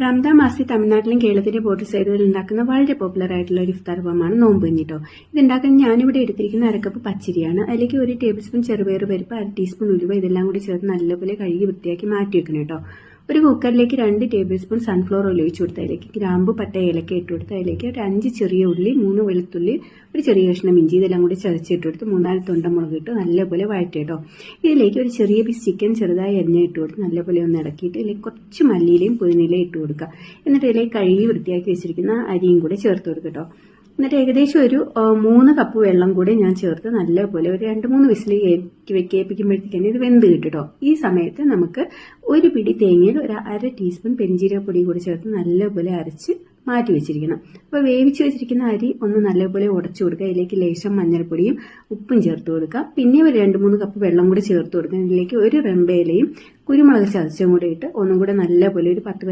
റംദാൻ മാസത്തിൽ തമിഴ്നാട്ടിലും കേരളത്തിന്റെ ബോർഡർ സൈഡുകളിൽ ഉണ്ടാക്കുന്ന വളരെ പോപ്പുലർ ആയിട്ടുള്ള ഒരു ഇഫ്താർ വിഭവമാണ് നോമ്പ് കഞ്ഞിട്ടോ. ഇതുണ്ടാക്കാൻ ഞാനിവിടെ എടുത്തിരിക്കുന്ന അരക്കപ്പ് പച്ചരിയാണ്. അതിലേക്ക് 1 ടേബിൾ സ്പൂൺ ചെറുപയർ പരിപ്പ്, 1/2 ടീസ്പൂൺ ഉലുവ ഇതെല്ലാം കൂടി ചേർത്ത് നല്ലപോലെ കഴുകി വൃത്തിയാക്കി മാറ്റി വെക്കണം കേട്ടോ. ഒരു കുക്കറിലേക്ക് 2 ടേബിൾ സ്പൂൺ സൺഫ്ലവർ ഓയിൽ ഒഴിച്ചു കൊടുത്ത് അതിലേക്ക് ഗ്രാമ്പു, പട്ട, ഏലക്ക ഇട്ട് കൊടുത്ത് അതിലേക്ക് ഒരു 5 ചെറിയ ഉള്ളി, 3 വെളുത്തുള്ളി, ഒരു ചെറിയ കഷ്ണം ഇഞ്ചി ഇതെല്ലാം കൂടി ചതച്ചിട്ട് കൊടുത്ത് 3-4 തൊണ്ടമുളക് ഇട്ട് നല്ലപോലെ വഴറ്റി കേട്ടോ. ഇതിലേക്ക് ഒരു ചെറിയ പീസ് ചിക്കൻ ചെറുതായി അരിഞ്ഞ് ഇട്ട് കൊടുത്ത് നല്ലപോലെ ഒന്ന് ഇളക്കിയിട്ട് ഇതിലേക്ക് കുറച്ച് മല്ലിയിലയും പുതിനയിലയും ഇട്ട് കൊടുക്കുക. എന്നിട്ട് ഇതിലേക്ക് കഴുകി വൃത്തിയാക്കി വെച്ചിരിക്കുന്ന അരിയും കൂടി ചേർത്ത് കൊടുക്കുക കേട്ടോ. എന്നിട്ട് ഏകദേശം ഒരു 3 കപ്പ് വെള്ളം കൂടി ഞാൻ ചേർത്ത് നല്ലപോലെ ഒരു 2-3 വിസിൽ കേൾപ്പിക്കുമ്പോഴത്തേക്കും ഇത് വെന്ത് കിട്ടോ. ഈ സമയത്ത് നമുക്ക് ഒരു പിടി തേങ്ങയിൽ ഒരു 1/2 ടീസ്പൂൺ പെരിഞ്ജീരകപ്പൊടി കൂടി ചേർത്ത് നല്ലപോലെ അരച്ച് മാറ്റി വെച്ചിരിക്കണം. അപ്പോൾ വേവിച്ച് വെച്ചിരിക്കുന്ന അരി ഒന്ന് നല്ലപോലെ ഉടച്ചു കൊടുക്കുക. ഇതിലേക്ക് ലേശം മഞ്ഞൾപ്പൊടിയും ഉപ്പും ചേർത്ത് കൊടുക്കുക. പിന്നെ ഒരു 2-3 കപ്പ് വെള്ളം കൂടി ചേർത്ത് കൊടുക്കുക. ഇതിലേക്ക് ഒരു റെമ്പയിലയും കുരുമുളക് ചതച്ചും കൂടി ഇട്ട് ഒന്നും കൂടെ നല്ലപോലെ ഒരു 10